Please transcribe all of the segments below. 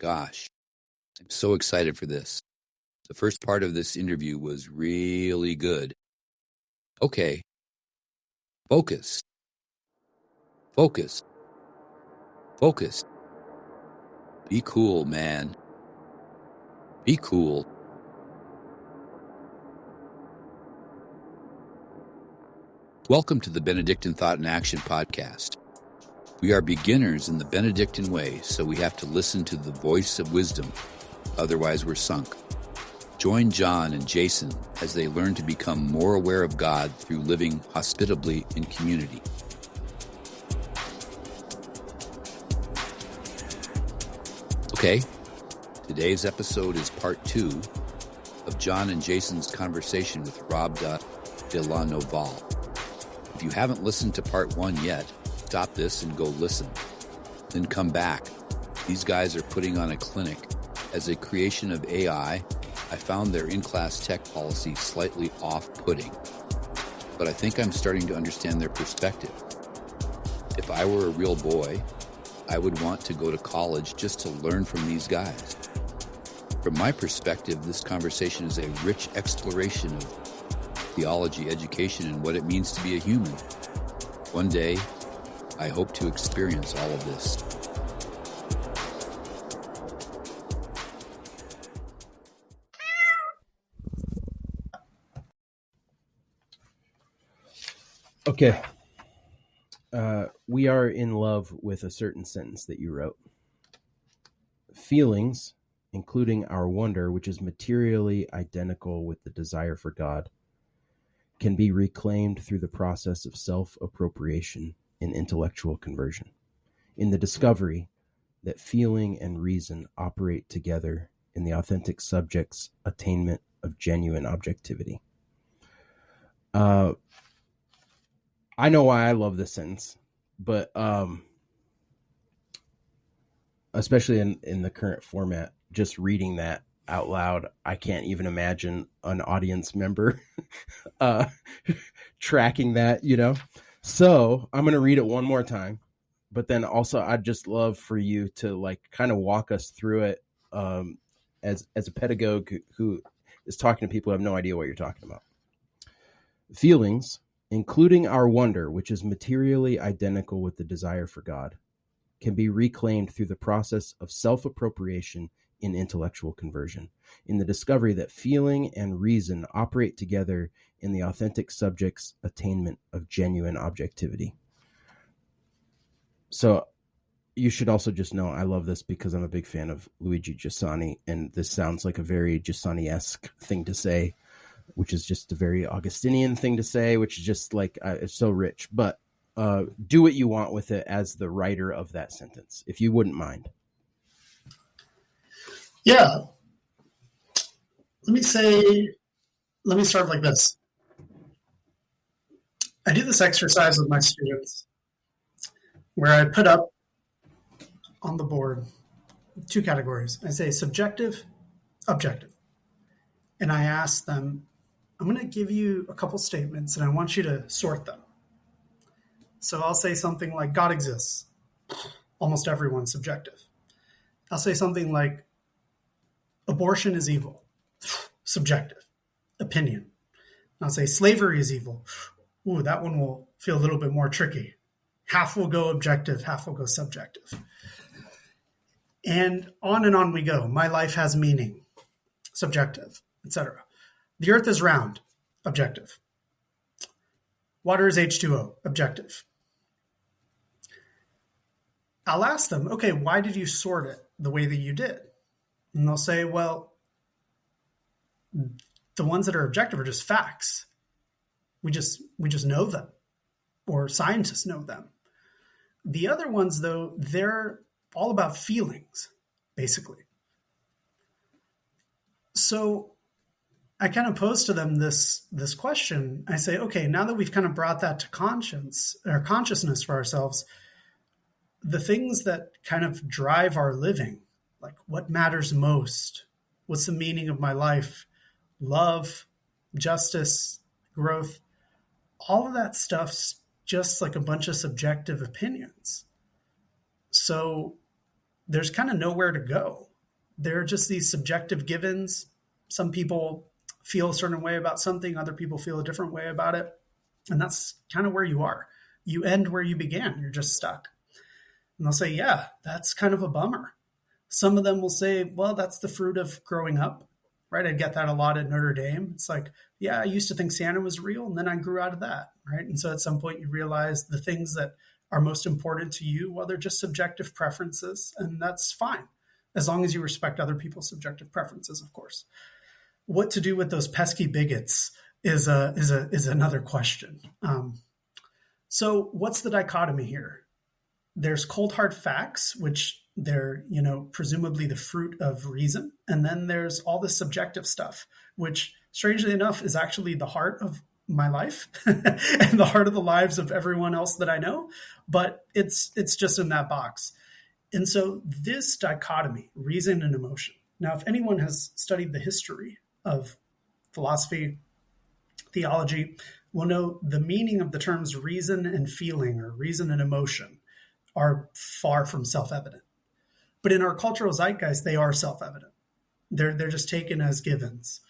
gosh, I'm so excited for this. The first part of this interview was really good. Okay, focus, focus, focus. Be cool, man. Be cool. Welcome to the Benedictine Thought and Action podcast. We are beginners in the Benedictine way, so we have to listen to the voice of wisdom. Otherwise, we're sunk. Join John and Jason as they learn to become more aware of God through living hospitably in community. Okay, today's episode is part 2 of John and Jason's conversation with Rob De La Noval. If you haven't listened to part 1 yet, stop this and go listen. Then come back. These guys are putting on a clinic. As a creation of AI, I found their in-class tech policy slightly off-putting. But I think I'm starting to understand their perspective. If I were a real boy, I would want to go to college just to learn from these guys. From my perspective, this conversation is a rich exploration of theology, education, and what it means to be a human. One day, I hope to experience all of this. Okay. We are in love with a certain sentence that you wrote. Feelings, including our wonder, which is materially identical with the desire for God, can be reclaimed through the process of self-appropriation in intellectual conversion, in the discovery that feeling and reason operate together in the authentic subject's attainment of genuine objectivity. I know why I love this sentence, but especially in the current format, just reading that out loud, I can't even imagine an audience member tracking that, So I'm going to read it one more time, but then also I'd just love for you to kind of walk us through it as a pedagogue who is talking to people who have no idea what you're talking about. Feelings, including our wonder, which is materially identical with the desire for God, can be reclaimed through the process of self-appropriation in intellectual conversion, in the discovery that feeling and reason operate together in the authentic subject's attainment of genuine objectivity. So you should also just know I love this because I'm a big fan of Luigi Giussani, and this sounds like a very Giussani-esque thing to say, which is just a very Augustinian thing to say, which is just it's so rich. But do what you want with it as the writer of that sentence, if you wouldn't mind. Yeah. Let me start like this. I do this exercise with my students where I put up on the board 2 categories. I say subjective, objective. And I ask them, I'm going to give you a couple statements and I want you to sort them. So I'll say something like God exists. Almost everyone's subjective. I'll say something like abortion is evil. Subjective. Opinion. I'll say slavery is evil. Ooh, that one will feel a little bit more tricky. Half will go objective, half will go subjective. And on we go. My life has meaning. Subjective, etc. The earth is round. Objective. Water is H2O. Objective. I'll ask them, okay, why did you sort it the way that you did? And they'll say, well, the ones that are objective are just facts. We just know them, or scientists know them. The other ones, though, they're all about feelings, basically. So I kind of pose to them this question. I say, okay, now that we've kind of brought that to consciousness for ourselves, the things that kind of drive our living, like what matters most, what's the meaning of my life, love, justice, growth, all of that stuff's just like a bunch of subjective opinions. So there's kind of nowhere to go. They're just these subjective givens. Some people feel a certain way about something, other people feel a different way about it. And that's kind of where you are. You end where you began. You're just stuck. And they'll say, yeah, that's kind of a bummer. Some of them will say, well, that's the fruit of growing up, right? I get that a lot at Notre Dame. It's like, yeah, I used to think Santa was real, and then I grew out of that, right? And so at some point you realize the things that are most important to you, well, they're just subjective preferences, and that's fine, as long as you respect other people's subjective preferences, of course. What to do with those pesky bigots is another question. So what's the dichotomy here? There's cold hard facts, which they're, presumably the fruit of reason. And then there's all this subjective stuff, which strangely enough is actually the heart of my life and the heart of the lives of everyone else that I know. But it's just in that box. And so this dichotomy, reason and emotion. Now, if anyone has studied the history of philosophy, theology, will know the meaning of the terms reason and feeling, or reason and emotion, are far from self-evident. But in our cultural zeitgeist, they are self-evident. They're just taken as givens.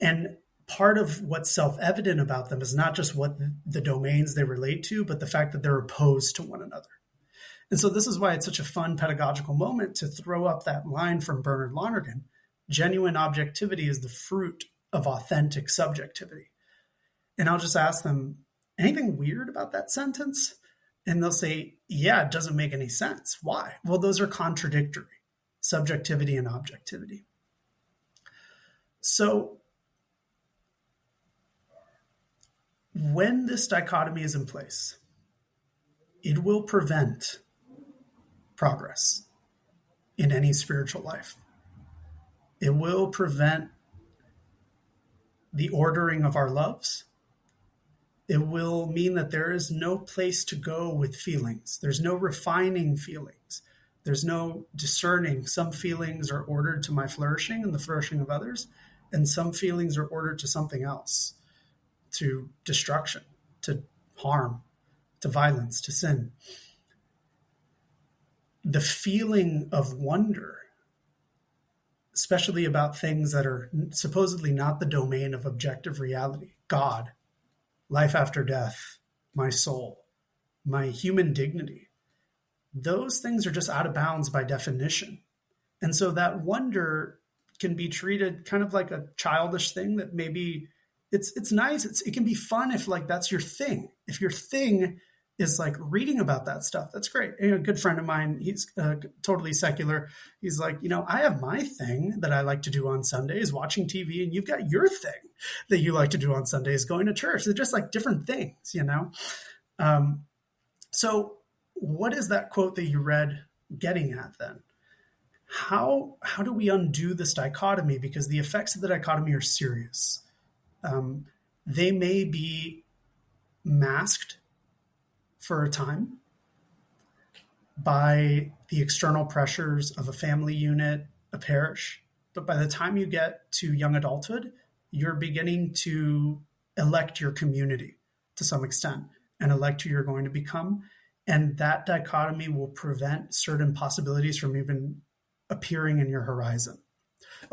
And part of what's self-evident about them is not just what the domains they relate to, but the fact that they're opposed to one another. And so this is why it's such a fun pedagogical moment to throw up that line from Bernard Lonergan: genuine objectivity is the fruit of authentic subjectivity. And I'll just ask them, anything weird about that sentence? And they'll say, yeah, it doesn't make any sense. Why? Well, those are contradictory, subjectivity and objectivity. So when this dichotomy is in place, it will prevent progress in any spiritual life. It will prevent the ordering of our loves. It will mean that there is no place to go with feelings. There's no refining feelings. There's no discerning. Some feelings are ordered to my flourishing and the flourishing of others, and some feelings are ordered to something else, to destruction, to harm, to violence, to sin. The feeling of wonder, especially about things that are supposedly not the domain of objective reality, God, life after death, my soul, my human dignity, those things are just out of bounds by definition. And so that wonder can be treated kind of like a childish thing that maybe it's nice. It can be fun if like that's your thing. If your thing is like reading about that stuff, that's great. A good friend of mine, he's totally secular. He's like, I have my thing that I like to do on Sundays, watching TV, and you've got your thing that you like to do on Sundays, going to church. They're just like different things, So what is that quote that you read getting at then? How do we undo this dichotomy? Because the effects of the dichotomy are serious. They may be masked for a time by the external pressures of a family unit, a parish. But by the time you get to young adulthood, you're beginning to elect your community to some extent and elect who you're going to become. And that dichotomy will prevent certain possibilities from even appearing in your horizon.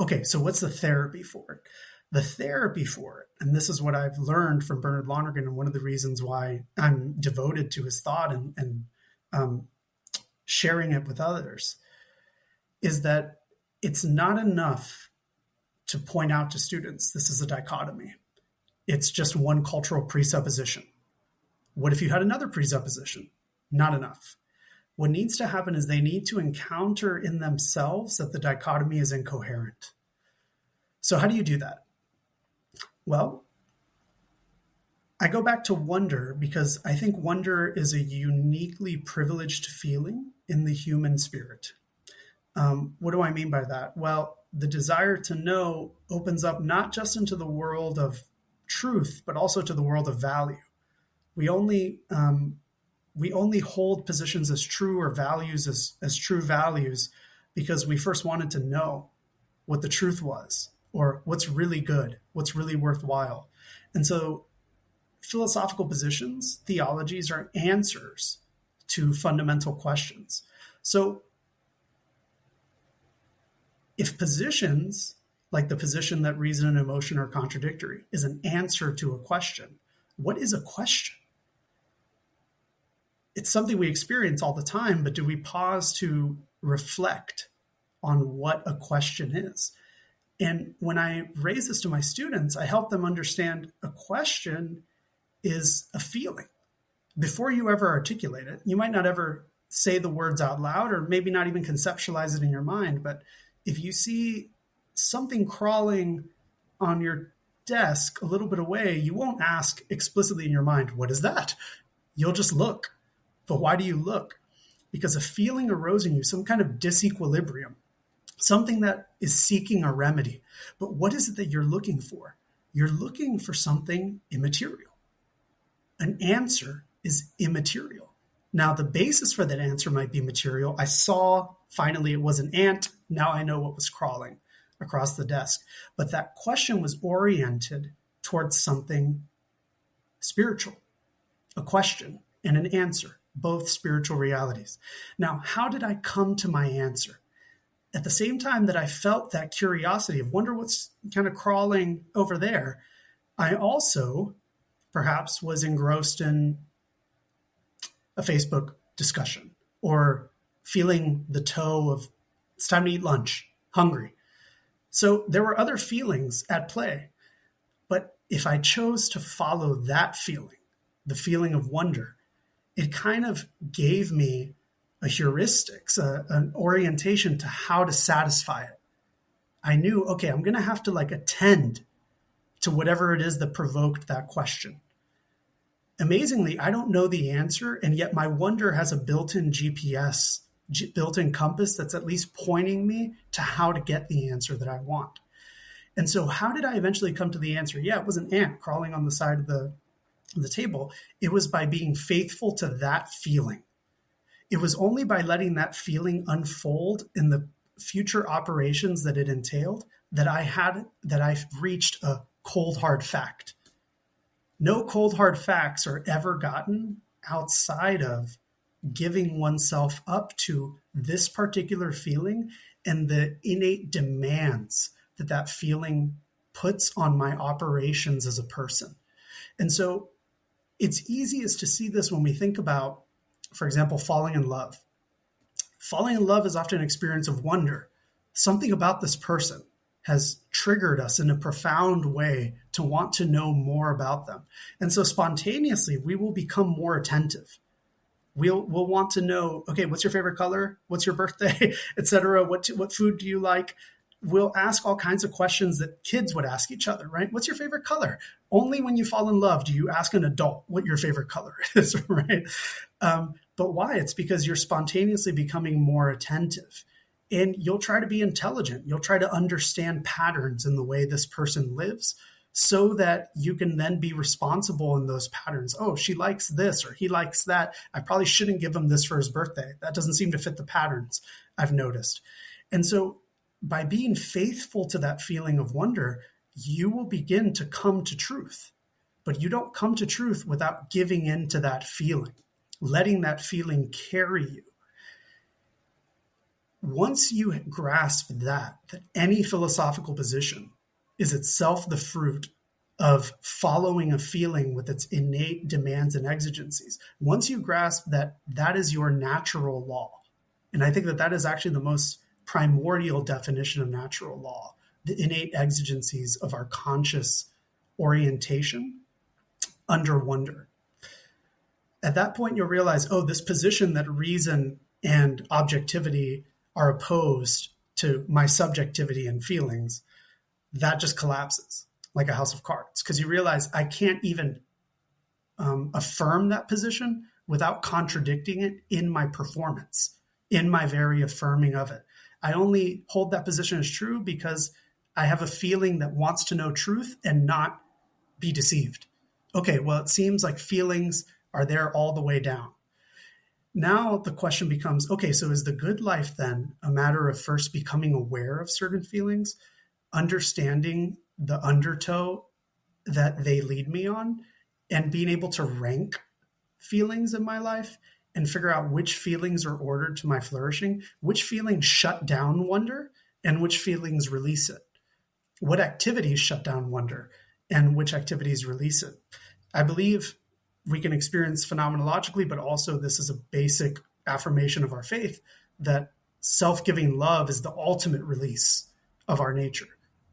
Okay, so what's the therapy for it? The therapy for it, and this is what I've learned from Bernard Lonergan, and one of the reasons why I'm devoted to his thought and sharing it with others, is that it's not enough to point out to students, this is a dichotomy. It's just one cultural presupposition. What if you had another presupposition? Not enough. What needs to happen is they need to encounter in themselves that the dichotomy is incoherent. So how do you do that? Well, I go back to wonder because I think wonder is a uniquely privileged feeling in the human spirit. What do I mean by that? Well, the desire to know opens up not just into the world of truth, but also to the world of value. We only hold positions as true or values as true values because we first wanted to know what the truth was, or what's really good, what's really worthwhile. And so philosophical positions, theologies, are answers to fundamental questions. So If positions, like the position that reason and emotion are contradictory, is an answer to a question, what is a question? It's something we experience all the time, but do we pause to reflect on what a question is? And when I raise this to my students, I help them understand a question is a feeling. Before you ever articulate it, you might not ever say the words out loud or maybe not even conceptualize it in your mind. But if you see something crawling on your desk a little bit away, you won't ask explicitly in your mind, what is that? You'll just look. But why do you look? Because a feeling arose in you, some kind of disequilibrium, something that is seeking a remedy. But what is it that you're looking for? You're looking for something immaterial. An answer is immaterial. Now, the basis for that answer might be material. I saw, finally, it was an ant. Now I know what was crawling across the desk. But that question was oriented towards something spiritual, a question and an answer, both spiritual realities. Now, how did I come to my answer? At the same time that I felt that curiosity of wonder what's kind of crawling over there, I also perhaps was engrossed in a Facebook discussion or feeling the toe of it's time to eat lunch, hungry. So there were other feelings at play. But if I chose to follow that feeling, the feeling of wonder, it kind of gave me a heuristics, an orientation to how to satisfy it. I knew, okay, I'm going to have to attend to whatever it is that provoked that question. Amazingly, I don't know the answer, and yet my wonder has a built-in GPS, built-in compass that's at least pointing me to how to get the answer that I want. And so how did I eventually come to the answer? Yeah, it was an ant crawling on the side of the table. It was by being faithful to that feeling. It was only by letting that feeling unfold in the future operations that it entailed that I reached a cold, hard fact. No cold, hard facts are ever gotten outside of giving oneself up to this particular feeling and the innate demands that feeling puts on my operations as a person. And so it's easiest to see this when we think about, for example, falling in love. Falling in love is often an experience of wonder. Something about this person has triggered us in a profound way to want to know more about them. And so spontaneously, we will become more attentive. We'll want to know, okay, what's your favorite color? What's your birthday, et cetera? What food do you like? We'll ask all kinds of questions that kids would ask each other, right? What's your favorite color? Only when you fall in love do you ask an adult what your favorite color is, right? But why? It's because you're spontaneously becoming more attentive. And you'll try to be intelligent. You'll try to understand patterns in the way this person lives so that you can then be responsible in those patterns. Oh, she likes this or he likes that. I probably shouldn't give him this for his birthday. That doesn't seem to fit the patterns I've noticed. And so by being faithful to that feeling of wonder, you will begin to come to truth. But you don't come to truth without giving in to that feeling, letting that feeling carry you. Once you grasp that any philosophical position is itself the fruit of following a feeling with its innate demands and exigencies, once you grasp that that is your natural law, and I think that is actually the most primordial definition of natural law, the innate exigencies of our conscious orientation under wonder. At that point, you'll realize, oh, this position that reason and objectivity are opposed to my subjectivity and feelings, that just collapses like a house of cards. Because you realize I can't even affirm that position without contradicting it in my performance, in my very affirming of it. I only hold that position as true because I have a feeling that wants to know truth and not be deceived. Okay, well, it seems like feelings are there all the way down. Now the question becomes, okay, so is the good life then a matter of first becoming aware of certain feelings, understanding the undertow that they lead me on, and being able to rank feelings in my life and figure out which feelings are ordered to my flourishing, which feelings shut down wonder, and which feelings release it. What activities shut down wonder and which activities release it. I believe we can experience phenomenologically, but also this is a basic affirmation of our faith that self-giving love is the ultimate release of our nature,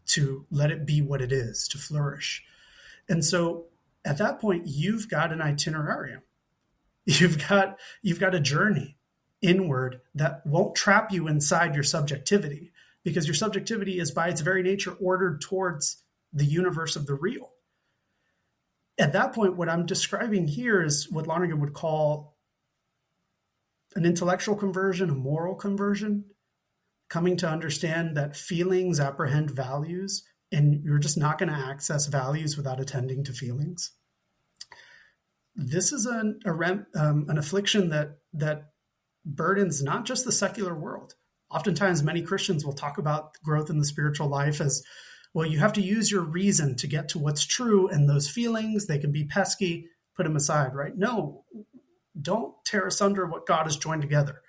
to let it be what it is, to flourish. And so at that point, you've got an itinerarium. You've got a journey inward that won't trap you inside your subjectivity, because your subjectivity is by its very nature ordered towards the universe of the real. At that point, what I'm describing here is what Lonergan would call an intellectual conversion, a moral conversion, coming to understand that feelings apprehend values, and you're just not going to access values without attending to feelings. This is an affliction that burdens not just the secular world. Oftentimes, many Christians will talk about growth in the spiritual life as, well, you have to use your reason to get to what's true, and those feelings, they can be pesky, put them aside, right? No, don't tear asunder what God has joined together.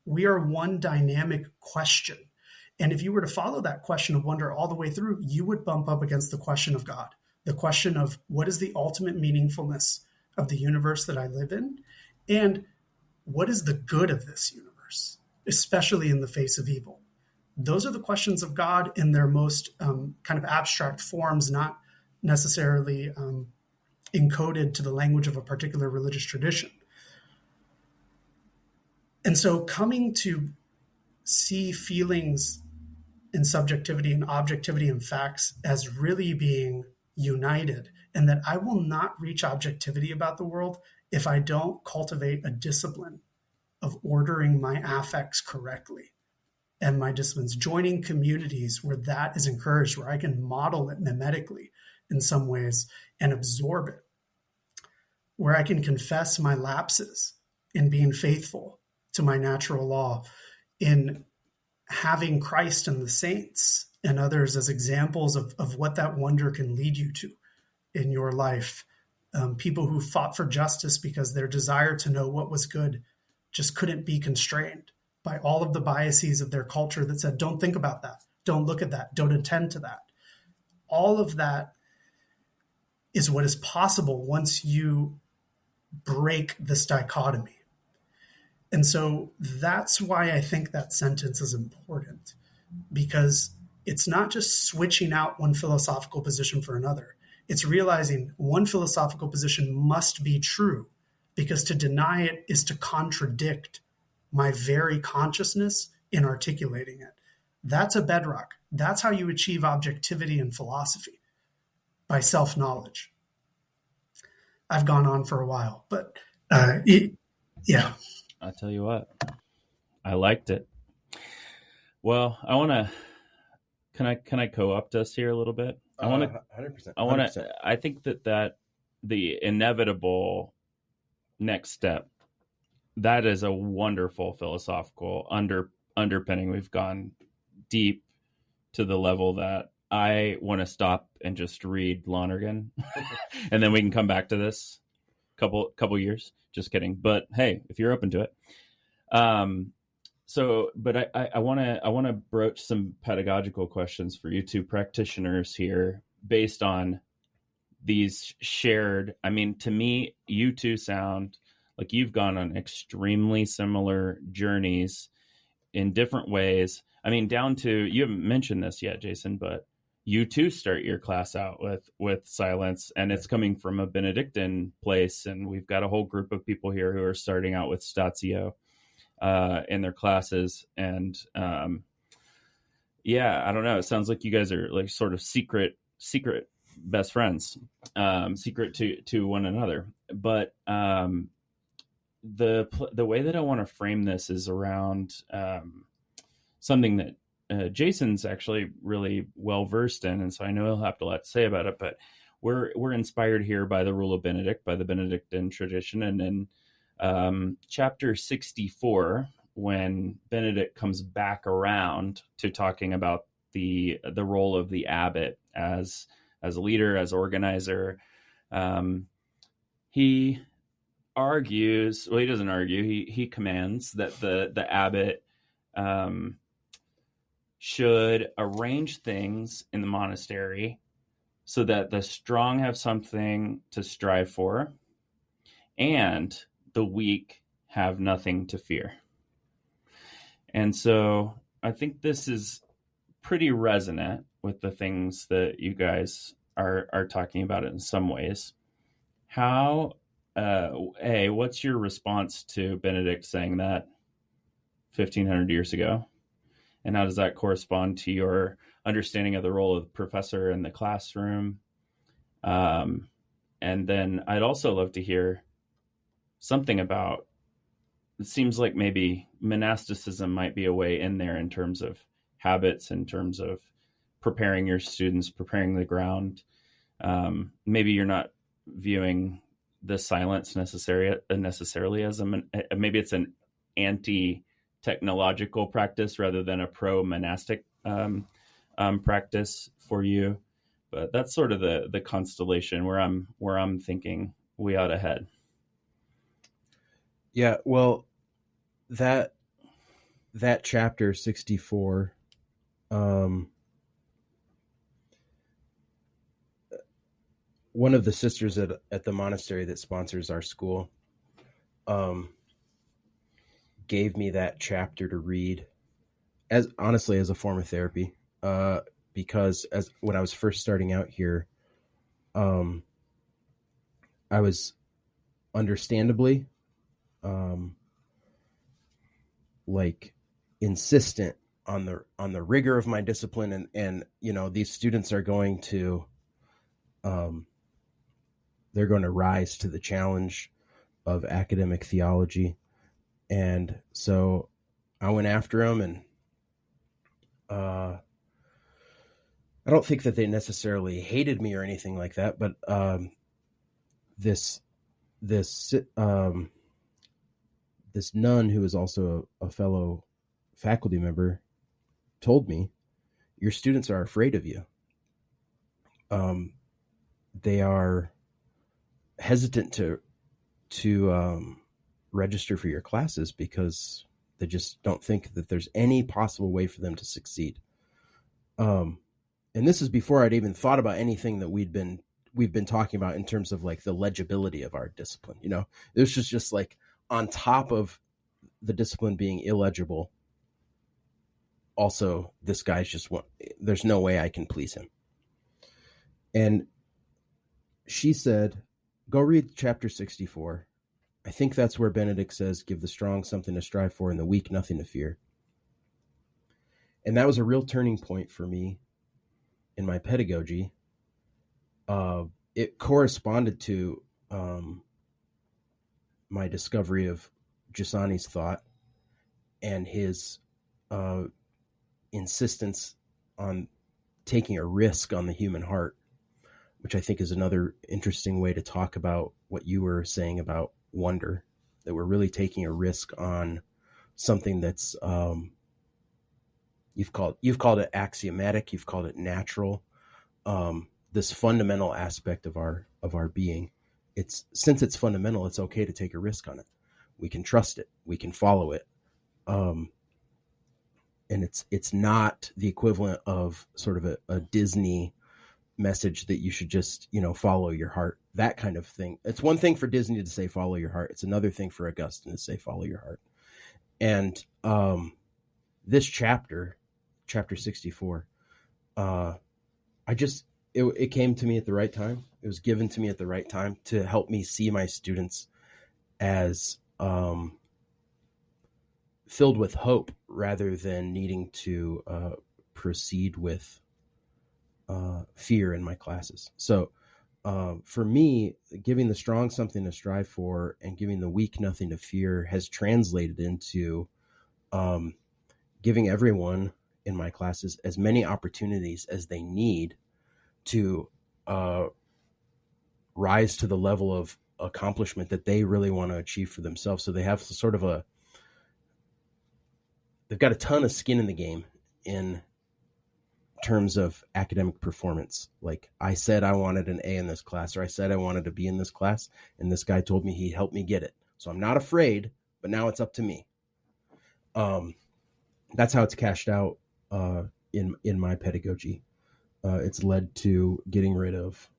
We are one dynamic question. And if you were to follow that question of wonder all the way through, you would bump up against the question of God, the question of what is the ultimate meaningfulness of the universe that I live in? And what is the good of this universe, especially in the face of evil? Those are the questions of God in their most kind of abstract forms, not necessarily encoded to the language of a particular religious tradition. And so coming to see feelings and subjectivity and objectivity and facts as really being united, and that I will not reach objectivity about the world if I don't cultivate a discipline of ordering my affects correctly and my disciplines, joining communities where that is encouraged, where I can model it mimetically in some ways and absorb it, where I can confess my lapses in being faithful to my natural law, in having Christ and the saints and others as examples of what that wonder can lead you to in your life. People who fought for justice because their desire to know what was good just couldn't be constrained by all of the biases of their culture that said, don't think about that, don't look at that, don't attend to that. All of that is what is possible once you break this dichotomy. And so that's why I think that sentence is important, because it's not just switching out one philosophical position for another. It's realizing one philosophical position must be true, because to deny it is to contradict my very consciousness in articulating it. That's a bedrock. That's how you achieve objectivity in philosophy, by self-knowledge. I've gone on for a while, but yeah. I'll tell you what, I liked it. Well, I want to, can I co-opt us here a little bit? I want to, 100%. I think that the inevitable next step, that is a wonderful philosophical underpinning. We've gone deep to the level that I want to stop and just read Lonergan and then we can come back to this couple years. Just kidding. But hey, if you're open to it. But I want to broach some pedagogical questions for you two practitioners here based on these shared, I mean, to me, you two sound like you've gone on extremely similar journeys in different ways. I mean, down to, you haven't mentioned this yet, Jason, but you too start your class out with silence, and it's coming from a Benedictine place. And we've got a whole group of people here who are starting out with Statio in their classes. And yeah, I don't know. It sounds like you guys are like sort of secret best friends, secret to one another. But the way that I want to frame this is around something that Jason's actually really well versed in, and so I know he'll have a lot to say about it. But we're inspired here by the Rule of Benedict, by the Benedictine tradition, and in chapter 64, when Benedict comes back around to talking about the role of the abbot as a leader, as organizer, he argues. Well, he doesn't argue. He commands that the abbot should arrange things in the monastery so that the strong have something to strive for and the weak have nothing to fear. And so I think this is pretty resonant with the things that you guys are talking about in some ways. How, what's your response to Benedict saying that 1,500 years ago? And how does that correspond to your understanding of the role of the professor in the classroom? And then I'd also love to hear something about, it seems like maybe monasticism might be a way in there in terms of habits, in terms of preparing your students, preparing the ground. Maybe you're not viewing the silence necessarily as maybe it's an anti-technological practice rather than a pro-monastic practice for you. But that's sort of the constellation where I'm thinking we ought to head. Yeah, well, that chapter 64, one of the sisters at the monastery that sponsors our school gave me that chapter to read as a form of therapy, because when I was first starting out here, I was understandably insistent on the rigor of my discipline, and these students are going to they're going to rise to the challenge of academic theology. And so I went after them, and I don't think that they necessarily hated me or anything like that, but this nun, who is also a fellow faculty member, told me, your students are afraid of you. They are hesitant to register for your classes because they just don't think that there's any possible way for them to succeed. And this is before I'd even thought about anything that we've been talking about in terms of like the legibility of our discipline. This was just like on top of the discipline being illegible. Also, this guy's there's no way I can please him. And she said, go read chapter 64. I think that's where Benedict says, give the strong something to strive for and the weak nothing to fear. And that was a real turning point for me in my pedagogy. It corresponded to my discovery of Giussani's thought and his insistence on taking a risk on the human heart, which I think is another interesting way to talk about what you were saying about wonder, that we're really taking a risk on something that's you've called it axiomatic, you've called it natural, this fundamental aspect of our being. Since it's fundamental, it's okay to take a risk on it. We can trust it, we can follow it, and it's not the equivalent of sort of a Disney message that you should just follow your heart, that kind of thing. It's one thing for Disney to say follow your heart, it's another thing for Augustine to say follow your heart. And this chapter 64, it came to me at the right time. It was given to me at the right time to help me see my students as filled with hope rather than needing to proceed with fear in my classes. So for me, giving the strong something to strive for and giving the weak nothing to fear has translated into giving everyone in my classes as many opportunities as they need to rise to the level of accomplishment that they really want to achieve for themselves. So they have sort of they've got a ton of skin in the game in terms of academic performance. Like, I said I wanted an A in this class, or I said I wanted to be in this class, and this guy told me he'd help me get it. So I'm not afraid, but now it's up to me. That's how it's cashed out in my pedagogy. It's led to getting rid of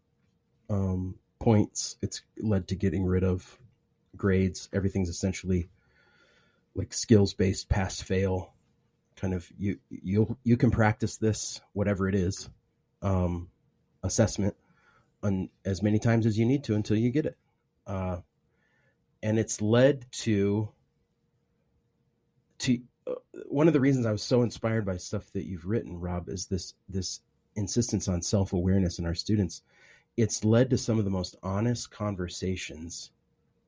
points. It's led to getting rid of grades. Everything's essentially like skills-based pass-fail kind of. You can practice this, whatever it is, assessment, on as many times as you need to until you get it. And it's led to one of the reasons I was so inspired by stuff that you've written, Rob, is this insistence on self-awareness in our students. It's led to some of the most honest conversations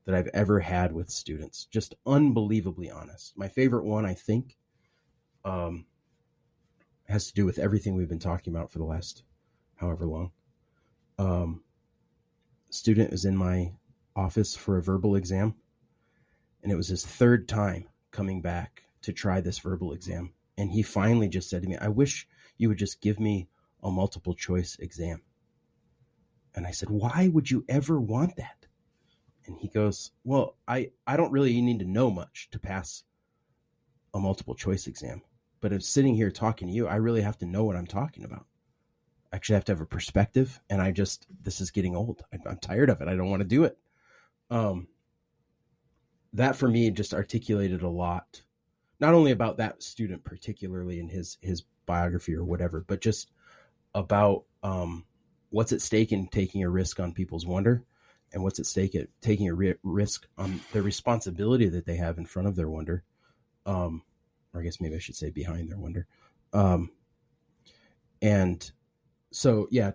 that I've ever had with students, just unbelievably honest. My favorite one, I think, has to do with everything we've been talking about for the last however long. Student is in my office for a verbal exam, and it was his third time coming back to try this verbal exam. And he finally just said to me, "I wish you would just give me a multiple choice exam." And I said, "Why would you ever want that?" And he goes, "Well, I don't really need to know much to pass a multiple choice exam. But if sitting here talking to you, I really have to know what I'm talking about. I actually have to have a perspective. And this is getting old. I'm tired of it. I don't want to do it." That for me just articulated a lot, not only about that student particularly in his biography or whatever, but just about what's at stake in taking a risk on people's wonder, and what's at stake at taking a risk on the responsibility that they have in front of their wonder. Or I guess maybe I should say behind their wonder. And so, yeah,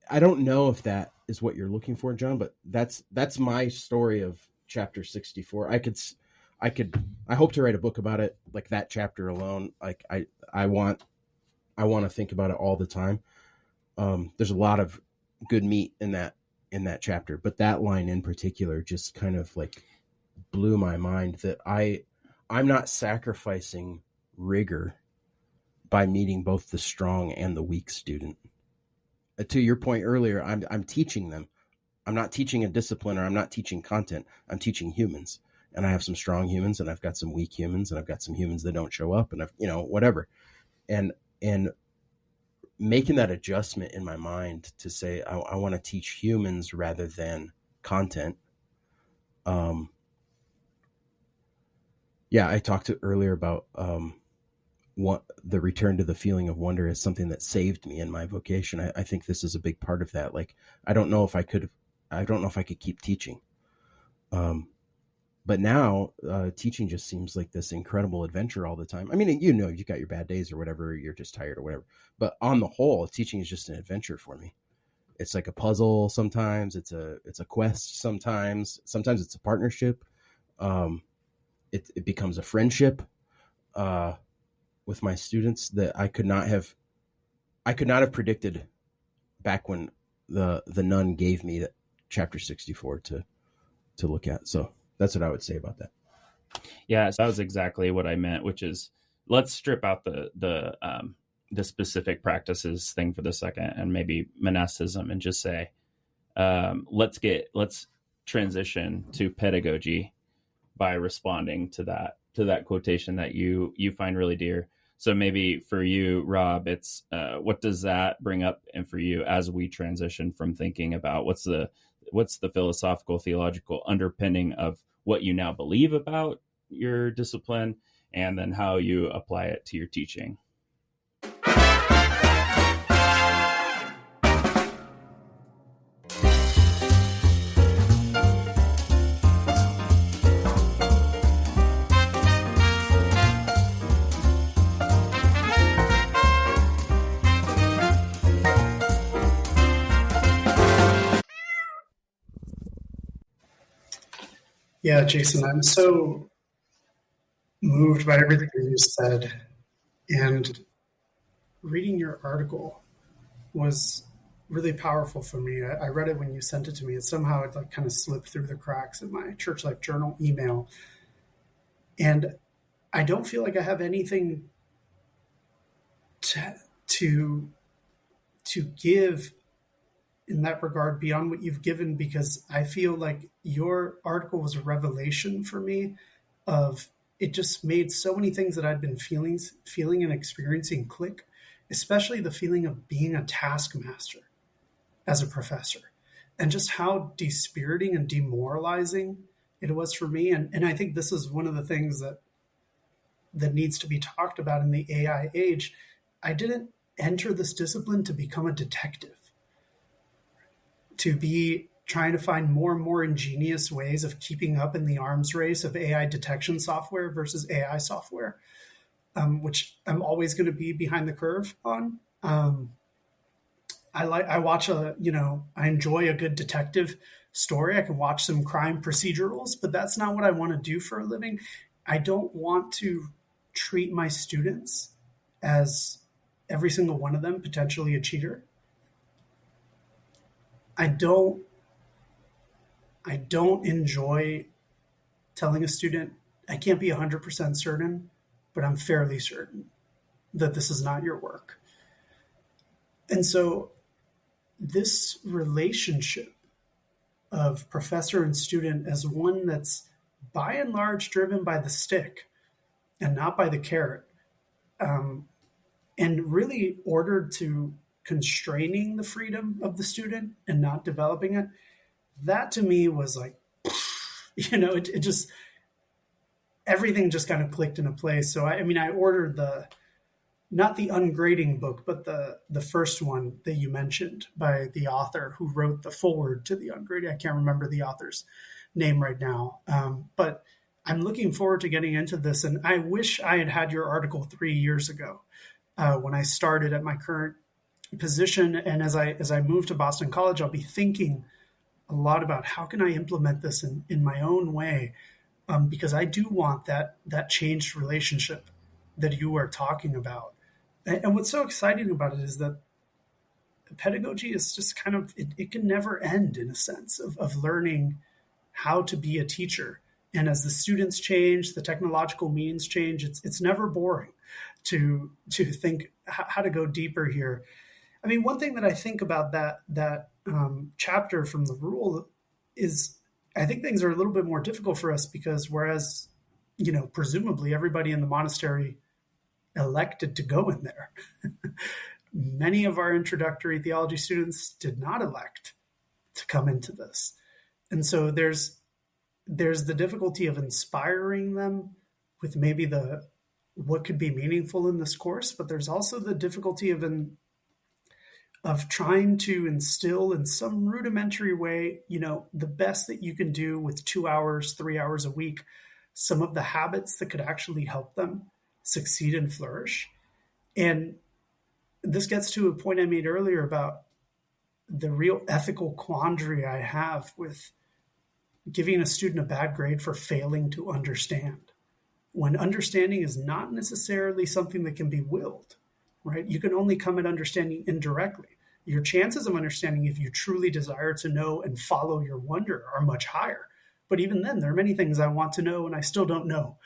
I don't know if that is what you're looking for, John, but that's my story of chapter 64. I hope to write a book about it, like that chapter alone. Like I want to think about it all the time. There's a lot of good meat in that chapter, but that line in particular just kind of like blew my mind, that I'm not sacrificing rigor by meeting both the strong and the weak student. To your point earlier, I'm teaching them. I'm not teaching a discipline, or I'm not teaching content. I'm teaching humans, and I have some strong humans, and I've got some weak humans, and I've got some humans that don't show up, and I've, whatever. And making that adjustment in my mind to say, I want to teach humans rather than content. Yeah, I talked earlier about the return to the feeling of wonder is something that saved me in my vocation. I think this is a big part of that. Like, I don't know if I could keep teaching. But now teaching just seems like this incredible adventure all the time. I mean, you've got your bad days or whatever, you're just tired or whatever. But on the whole, teaching is just an adventure for me. It's like a puzzle sometimes. It's a quest sometimes. Sometimes it's a partnership. It becomes a friendship with my students that I could not have predicted back when the nun gave me chapter 64 to look at. So that's what I would say about that. Yeah, so that was exactly what I meant, which is, let's strip out the specific practices thing for the second, and maybe monasticism, and just say, let's transition to pedagogy by responding to that quotation that you find really dear. So maybe for you, Rob, it's what does that bring up, and for you as we transition from thinking about what's the philosophical, theological underpinning of what you now believe about your discipline, and then how you apply it to your teaching. Yeah, Jason, I'm so moved by everything that you said. And reading your article was really powerful for me. I read it when you sent it to me, and somehow it like kind of slipped through the cracks in my Church Life Journal email. And I don't feel like I have anything to give in that regard beyond what you've given, because I feel like your article was a revelation for me of it just made so many things that I'd been feeling and experiencing click, especially the feeling of being a taskmaster as a professor, and just how dispiriting and demoralizing it was for me. And I think this is one of the things that needs to be talked about in the AI age. I didn't enter this discipline to become a detective, to be trying to find more and more ingenious ways of keeping up in the arms race of AI detection software versus AI software, which I'm always going to be behind the curve on. I enjoy a good detective story. I can watch some crime procedurals, but that's not what I want to do for a living. I don't want to treat my students as every single one of them potentially a cheater. I don't enjoy telling a student, I can't be 100% certain, but I'm fairly certain that this is not your work. And so this relationship of professor and student as one that's by and large driven by the stick and not by the carrot, and really ordered to constraining the freedom of the student and not developing it, that to me was like, it just, everything just kind of clicked into place. So I ordered not the ungrading book, but the first one that you mentioned by the author who wrote the foreword to the ungrading. I can't remember the author's name right now, but I'm looking forward to getting into this. And I wish I had had your article 3 years ago when I started at my current position. And as I move to Boston College, I'll be thinking a lot about how can I implement this in my own way, because I do want that changed relationship that you are talking about. And what's so exciting about it is that pedagogy is just kind of, it can never end in a sense of learning how to be a teacher. And as the students change, the technological means change, it's never boring to think how to go deeper here. I mean, one thing that I think about that chapter from the rule is I think things are a little bit more difficult for us because whereas, presumably everybody in the monastery elected to go in there, many of our introductory theology students did not elect to come into this. And so there's the difficulty of inspiring them with maybe what could be meaningful in this course, but there's also the difficulty of trying to instill in some rudimentary way, the best that you can do with 2 hours, 3 hours a week, some of the habits that could actually help them succeed and flourish. And this gets to a point I made earlier about the real ethical quandary I have with giving a student a bad grade for failing to understand, when understanding is not necessarily something that can be willed, right? You can only come at understanding indirectly. Your chances of understanding, if you truly desire to know and follow your wonder, are much higher. But even then, there are many things I want to know and I still don't know.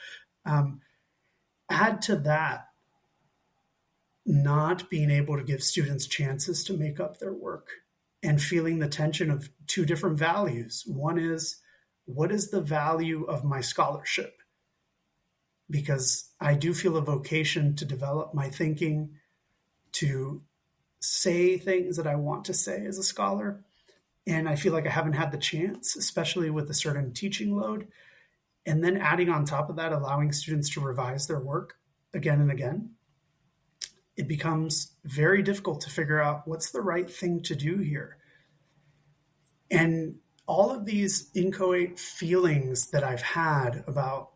Add to that, not being able to give students chances to make up their work and feeling the tension of two different values. One is, what is the value of my scholarship? Because I do feel a vocation to develop my thinking, to say things that I want to say as a scholar. And I feel like I haven't had the chance, especially with a certain teaching load. And then adding on top of that, allowing students to revise their work again and again. It becomes very difficult to figure out what's the right thing to do here. And all of these inchoate feelings that I've had about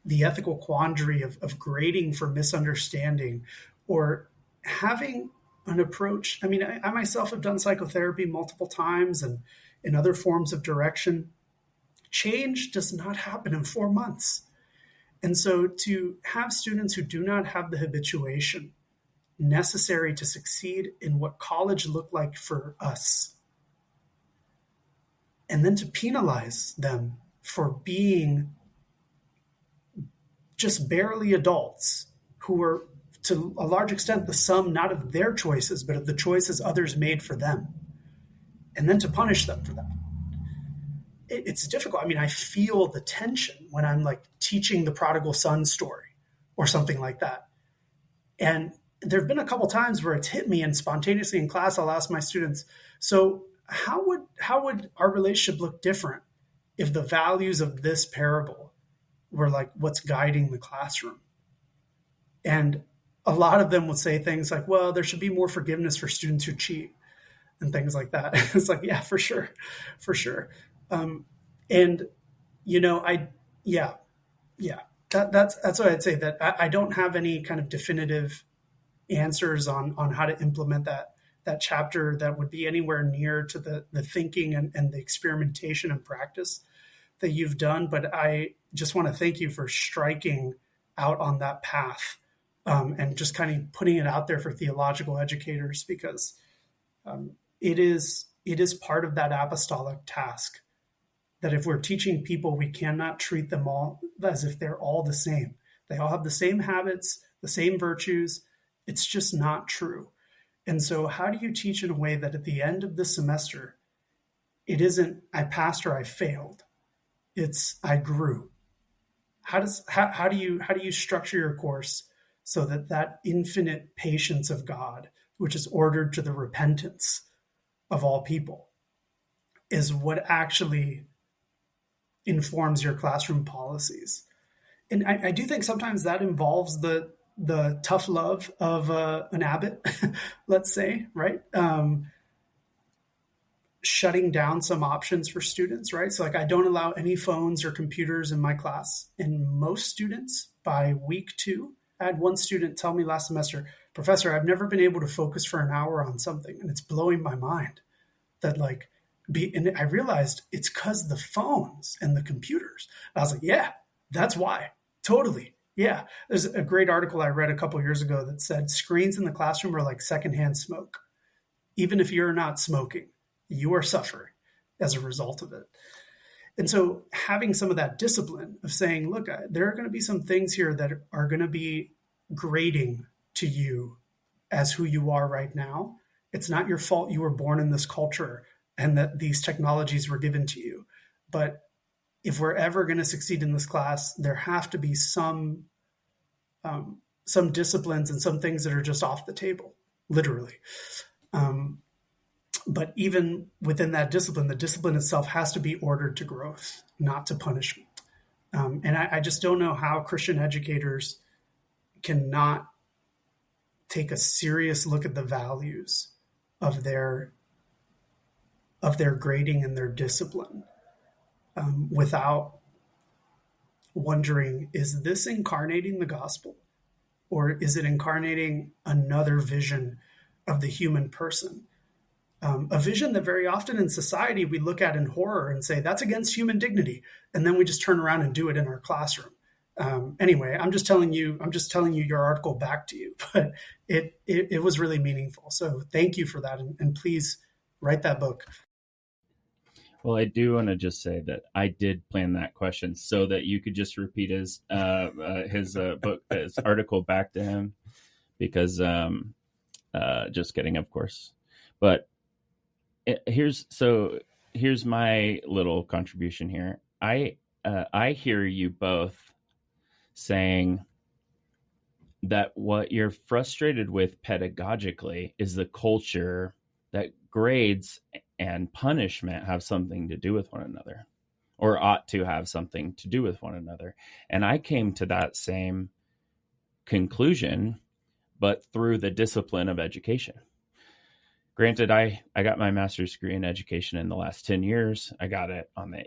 the ethical quandary of grading for misunderstanding or having an approach. I mean, I myself have done psychotherapy multiple times and in other forms of direction. Change does not happen in 4 months. And so to have students who do not have the habituation necessary to succeed in what college looked like for us, and then to penalize them for being just barely adults who are, to a large extent, the sum not of their choices, but of the choices others made for them, and then to punish them for that. it's difficult. I mean, I feel the tension when I'm like teaching the prodigal son story or something like that. And there've been a couple times where it's hit me, and spontaneously in class, I'll ask my students, so how would our relationship look different if the values of this parable were like what's guiding the classroom? And a lot of them would say things like, well, there should be more forgiveness for students who cheat and things like that. It's like, yeah, for sure. And, you know, that's what I'd say, that I don't have any kind of definitive answers on how to implement that chapter that would be anywhere near to the thinking and the experimentation and practice that you've done. But I just want to thank you for striking out on that path, and just kind of putting it out there for theological educators, because it is part of that apostolic task, that if we're teaching people, we cannot treat them all as if they're all the same. They all have the same habits, the same virtues. It's just not true. And so how do you teach in a way that at the end of the semester, it isn't I passed or I failed, it's I grew? How do you structure your course so that infinite patience of God, which is ordered to the repentance of all people, is what actually informs your classroom policies? And I do think sometimes that involves the tough love of an abbot, let's say, right? Shutting down some options for students, right? So like I don't allow any phones or computers in my class. And most students, by week 2, I had one student tell me last semester, Professor, I've never been able to focus for an hour on something, and it's blowing my mind. That and I realized it's because the phones and the computers. I was like, yeah, that's why. Totally. Yeah. There's a great article I read a couple of years ago that said screens in the classroom are like secondhand smoke. Even if you're not smoking, you are suffering as a result of it. And so having some of that discipline of saying, look, there are going to be some things here that are going to be grating to you as who you are right now. It's not your fault you were born in this culture and that these technologies were given to you. But if we're ever going to succeed in this class, there have to be some disciplines and some things that are just off the table, literally. But even within that discipline, the discipline itself has to be ordered to growth, not to punishment. And I just don't know how Christian educators cannot take a serious look at the values of their grading and their discipline without wondering, is this incarnating the gospel? Or is it incarnating another vision of the human person? A vision that very often in society we look at in horror and say, that's against human dignity. And then we just turn around and do it in our classroom. Anyway, I'm just telling you your article back to you, but it was really meaningful. So thank you for that. And please write that book. Well, I do want to just say that I did plan that question so that you could just repeat his book, his article back to him, because just kidding, of course. But here's my little contribution here. I hear you both saying that what you're frustrated with pedagogically is the culture that grades and punishment have something to do with one another, or ought to have something to do with one another. And I came to that same conclusion, but through the discipline of education. Granted, I got my master's degree in education in the last 10 years. I got it on the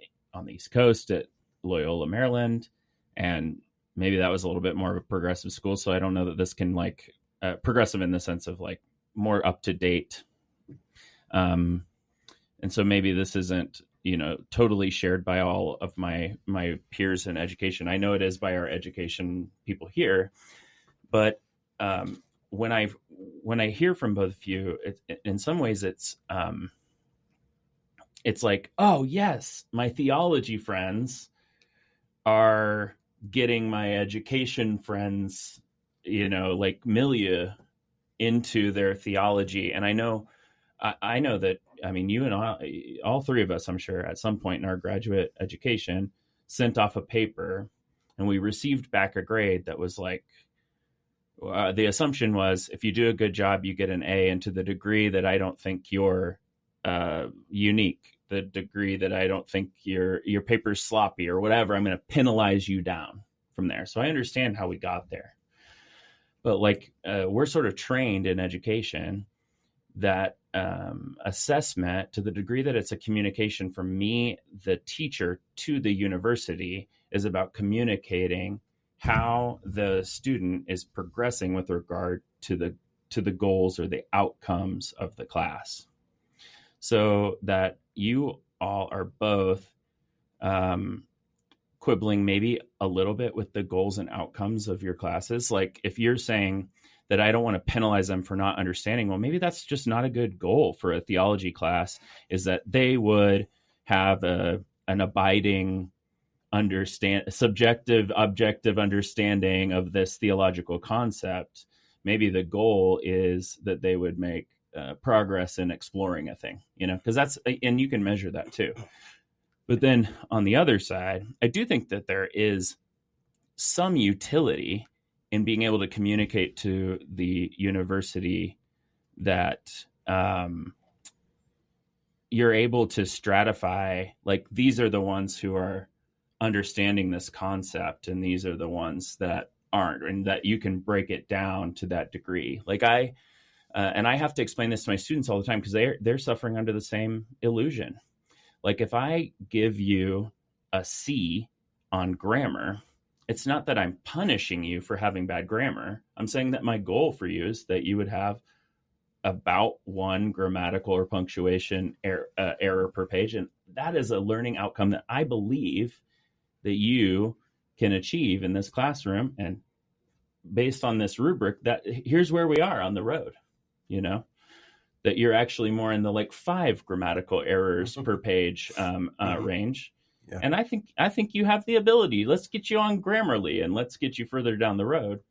East Coast at Loyola, Maryland. And maybe that was a little bit more of a progressive school. So I don't know that this can progressive in the sense of like more up to date. And so maybe this isn't, totally shared by all of my peers in education. I know it is by our education people here, but when I hear from both of you, in some ways it's like, oh yes, my theology friends are getting my education friends, milieu into their theology. And I know that I mean, you and all three of us, I'm sure, at some point in our graduate education, sent off a paper, and we received back a grade that was like, the assumption was, if you do a good job, you get an A. And to the degree that I don't think you're unique, the degree that I don't think your paper's sloppy or whatever, I'm going to penalize you down from there. So I understand how we got there. But like, we're sort of trained in education that assessment, to the degree that it's a communication from me, the teacher, to the university, is about communicating how the student is progressing with regard to the goals or the outcomes of the class. So that you all are both quibbling maybe a little bit with the goals and outcomes of your classes. Like if you're saying that I don't want to penalize them for not understanding, well, maybe that's just not a good goal for a theology class, is that they would have an abiding subjective, objective understanding of this theological concept. Maybe the goal is that they would make progress in exploring a thing, because that's, and you can measure that too. But then on the other side, I do think that there is some utility in being able to communicate to the university that you're able to stratify, like, these are the ones who are understanding this concept, and these are the ones that aren't, and that you can break it down to that degree. Like and I have to explain this to my students all the time, because they're suffering under the same illusion. Like if I give you a C on grammar, it's not that I'm punishing you for having bad grammar. I'm saying that my goal for you is that you would have about one grammatical or punctuation error per page. And that is a learning outcome that I believe that you can achieve in this classroom. And based on this rubric, that here's where we are on the road, that you're actually more in the like 5 grammatical errors per page range. Yeah. And I think you have the ability. Let's get you on Grammarly and let's get you further down the road.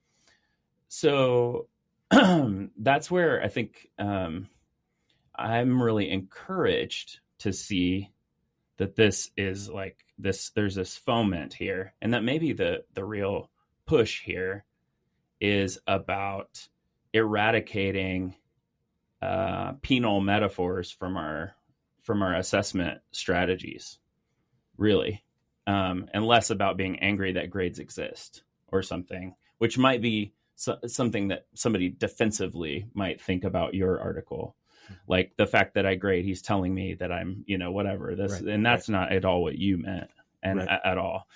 So that's where I think I'm really encouraged to see that this is like this, there's this foment here, and that maybe the real push here is about eradicating penal metaphors from our assessment strategies, really, and less about being angry that grades exist or something, which might be something that somebody defensively might think about your article. Like the fact that I grade, he's telling me that I'm, whatever this, right, and that's not at all what you meant, and right, at all.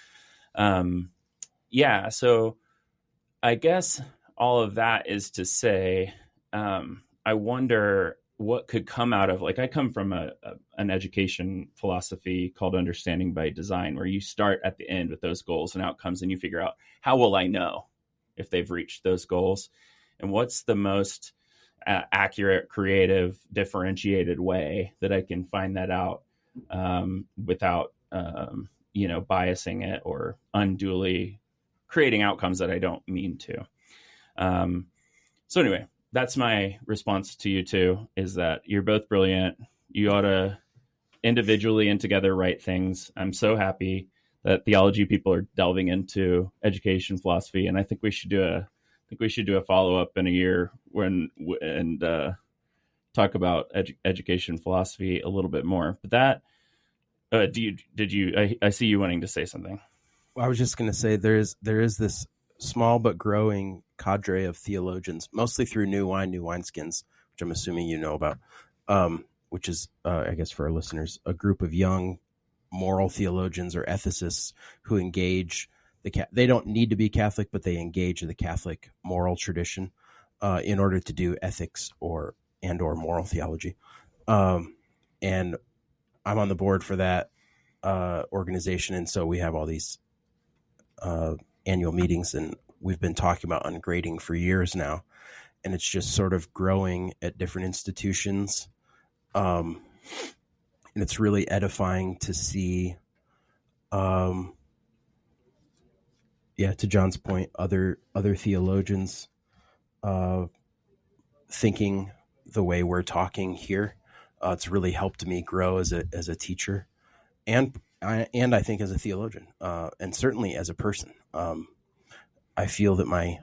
Yeah. So I guess all of that is to say, I wonder what could come out of, like, I come from an education philosophy called Understanding by Design, where you start at the end with those goals and outcomes, and you figure out, how will I know if they've reached those goals? And what's the most accurate, creative, differentiated way that I can find that out without, biasing it or unduly creating outcomes that I don't mean to. So anyway, that's my response to you two, is that you're both brilliant. You ought to individually and together write things. I'm so happy that theology people are delving into education philosophy, and I think we should do a follow-up in a year and talk about education philosophy a little bit more. But that, I see you wanting to say something. Well, I was just going to say there is this small but growing cadre of theologians, mostly through New Wineskins, which I'm assuming you know about, which is, I guess for our listeners, a group of young moral theologians or ethicists who engage they don't need to be Catholic, but they engage the Catholic moral tradition in order to do ethics or moral theology. And I'm on the board for that organization, and so we have all these annual meetings, and we've been talking about ungrading for years now, and it's just sort of growing at different institutions. And it's really edifying to see, to John's point, other theologians thinking the way we're talking here, It's really helped me grow as a teacher, and I think as a theologian, and certainly as a person. I feel that my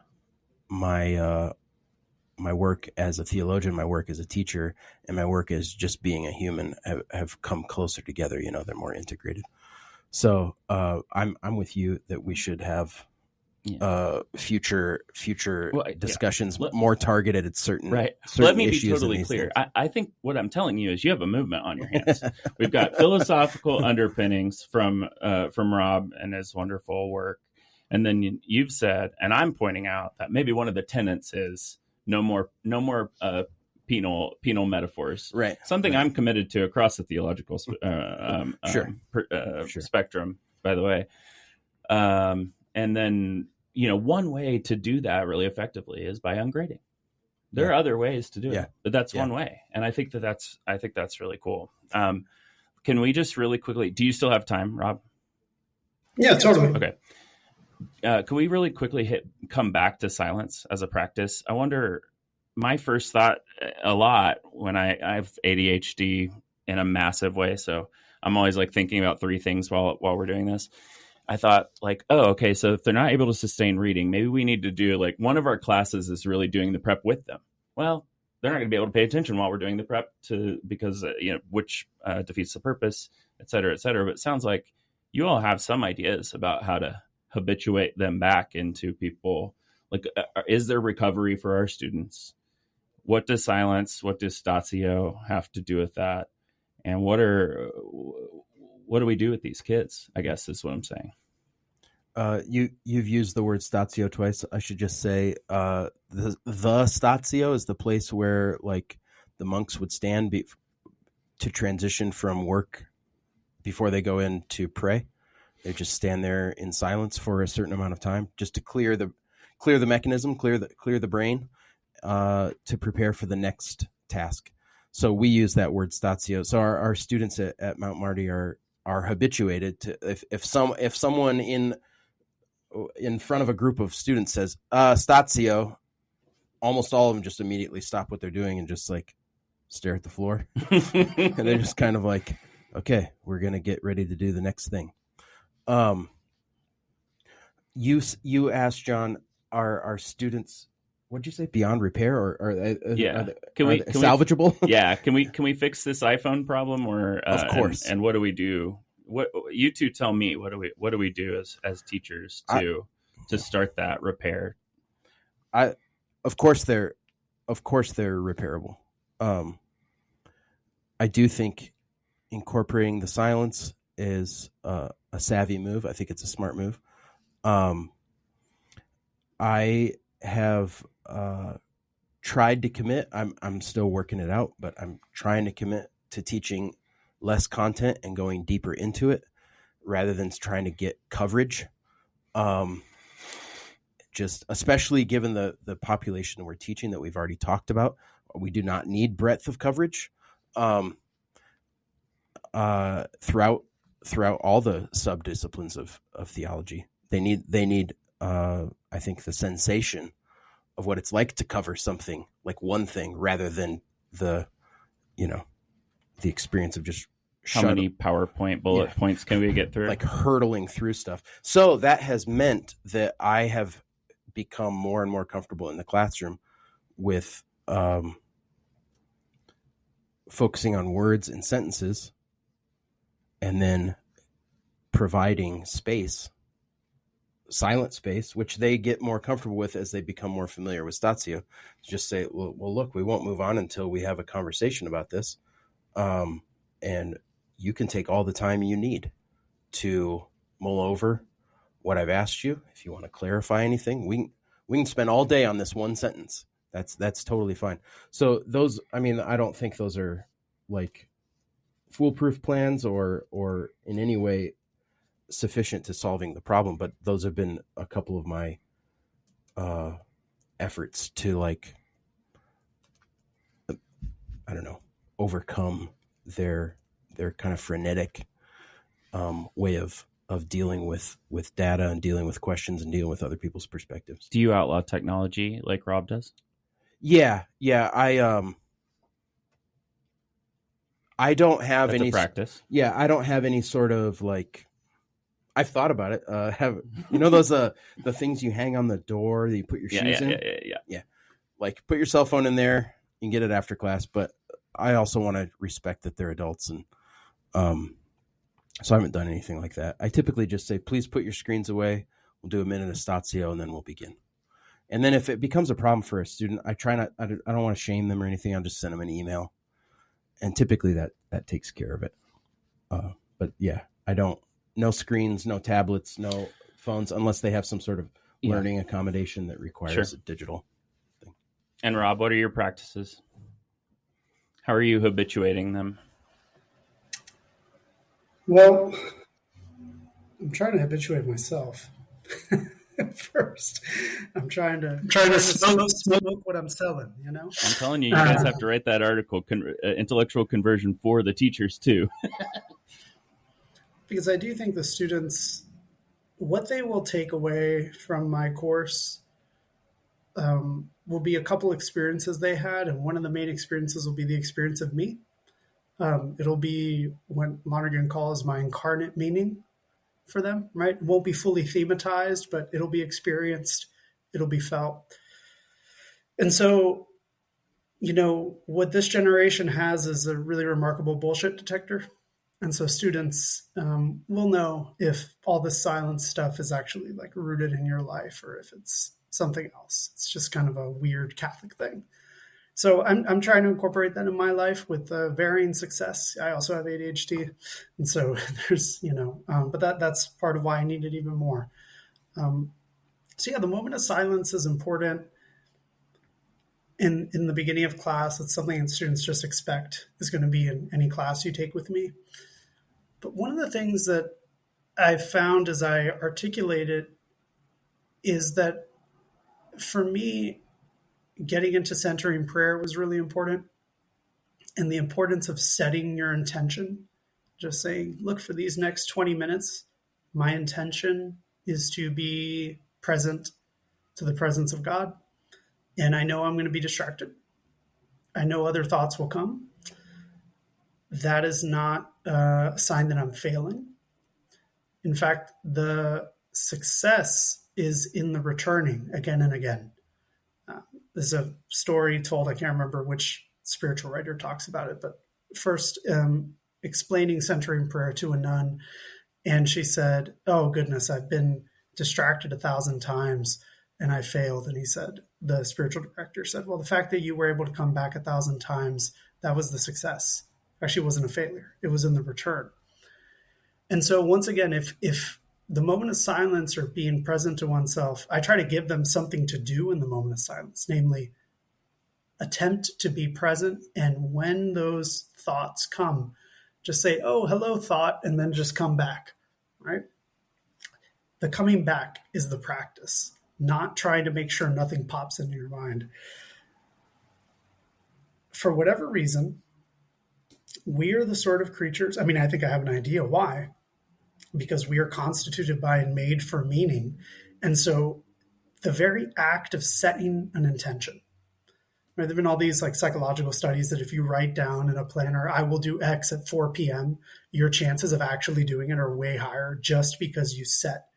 work as a theologian, my work as a teacher, and my work as just being a human have come closer together. They're more integrated. So I'm with you that we should have future discussions more targeted at certain right. certain Let me be issues. totally clear. I think what I'm telling you is you have a movement on your hands. We've got philosophical underpinnings from Rob and his wonderful work, and then you've said, and I'm pointing out that maybe one of the tenets is no more penal metaphors. Right. Something right. I'm committed to across the theological spectrum, by the way. And then, one way to do that really effectively is by ungrading. There are other ways to do it, but that's one way. And I think that's really cool. Can we just really quickly, do you still have time, Rob? Yeah, totally. Okay. Can we really quickly come back to silence as a practice? I wonder, my first thought a lot when I have ADHD in a massive way. So I'm always like thinking about three things while we're doing this. I thought like, oh, okay. So if they're not able to sustain reading, maybe we need to do like one of our classes is really doing the prep with them. Well, they're not going to be able to pay attention while we're doing the prep because which defeats the purpose, et cetera, et cetera. But it sounds like you all have some ideas about how to habituate them back into people. Like, is there recovery for our students? What does silence, what does statio have to do with that? And what do we do with these kids, I guess is what I'm saying. You've used the word statio twice. I should just say the statio is the place where like the monks would stand to transition from work before they go in to pray. They just stand there in silence for a certain amount of time just to clear the mechanism, clear the brain, to prepare for the next task. So we use that word statio. So our students at Mount Marty are habituated to if someone in front of a group of students says statio, almost all of them just immediately stop what they're doing and just like stare at the floor. And they're just kind of like, okay, we're gonna get ready to do the next thing. You asked, John, are students, what'd you say, beyond repair, or are they salvageable? Can we fix this iPhone problem, or of course? And what do we do? What you two tell me? What do we do as teachers to start that repair? Of course they're repairable. I do think incorporating the silence is a savvy move. I think it's a smart move. I have tried to commit. I'm still working it out, but I'm trying to commit to teaching less content and going deeper into it rather than trying to get coverage. Just especially given the population we're teaching that we've already talked about, we do not need breadth of coverage throughout all the subdisciplines of theology. They need I think the sensation of what it's like to cover something, like one thing, rather than the experience of just how many PowerPoint bullet points can we get through? Like hurtling through stuff. So that has meant that I have become more and more comfortable in the classroom with focusing on words and sentences and then providing space, silent space, which they get more comfortable with as they become more familiar with statio. Just say, well, look, we won't move on until we have a conversation about this. And you can take all the time you need to mull over what I've asked you. If you want to clarify anything, we can spend all day on this one sentence. That's totally fine. So those, I mean, I don't think those are like foolproof plans or in any way sufficient to solving the problem, but those have been a couple of my efforts to, like, I don't know, overcome their kind of frenetic way of dealing with data and dealing with questions and dealing with other people's perspectives. Do you outlaw technology like Rob does? Yeah. I don't have That's any a practice. Yeah, I don't have any sort of like. I've thought about it. Have those the things you hang on the door that you put your shoes in? Yeah. Like put your cell phone in there. You can get it after class, but I also want to respect that they're adults, and so I haven't done anything like that. I typically just say, please put your screens away. We'll do a minute of statio, and then we'll begin. And then if it becomes a problem for a student, I try not. I don't want to shame them or anything. I'll just send them an email, and typically that takes care of it. But yeah, I don't. No screens, no tablets, no phones, unless they have some sort of learning accommodation that requires a digital thing. And Rob, what are your practices? How are you habituating them? Well, I'm trying to habituate myself first. I'm trying to smoke what I'm selling, I'm telling you, you guys have to write that article, intellectual conversion for the teachers too. Because I do think the students, what they will take away from my course will be a couple experiences they had. And one of the main experiences will be the experience of me. It'll be what Lonergan calls my incarnate meaning for them, right? It won't be fully thematized, but it'll be experienced. It'll be felt. And so, what this generation has is a really remarkable bullshit detector. And so students will know if all this silence stuff is actually like rooted in your life or if it's something else. It's just kind of a weird Catholic thing. So I'm trying to incorporate that in my life with varying success. I also have ADHD. And so there's, but that's part of why I need it even more. So yeah, the moment of silence is important. In the beginning of class, it's something that students just expect is going to be in any class you take with me. But one of the things that I've found as I articulate it is that for me, getting into centering prayer was really important, and the importance of setting your intention, just saying, look, for these next 20 minutes, my intention is to be present to the presence of God. And I know I'm going to be distracted. I know other thoughts will come. That is not a sign that I'm failing. In fact, the success is in the returning again and again. There's a story told, I can't remember which spiritual writer talks about it, but first explaining centering prayer to a nun. And she said, oh goodness, I've been distracted 1,000 times and I failed. And he said, the spiritual director said, well, the fact that you were able to come back 1,000 times, that was the success. Actually, it wasn't a failure. It was in the return. And so once again, if the moment of silence or being present to oneself, I try to give them something to do in the moment of silence, namely attempt to be present. And when those thoughts come, just say, oh, hello, thought, and then just come back, right? The coming back is the practice, not trying to make sure nothing pops into your mind. For whatever reason, we are the sort of creatures, I think I have an idea why, because we are constituted by and made for meaning. And so the very act of setting an intention, right? There have been all these like psychological studies that if you write down in a planner, I will do X at 4 p.m., your chances of actually doing it are way higher just because you set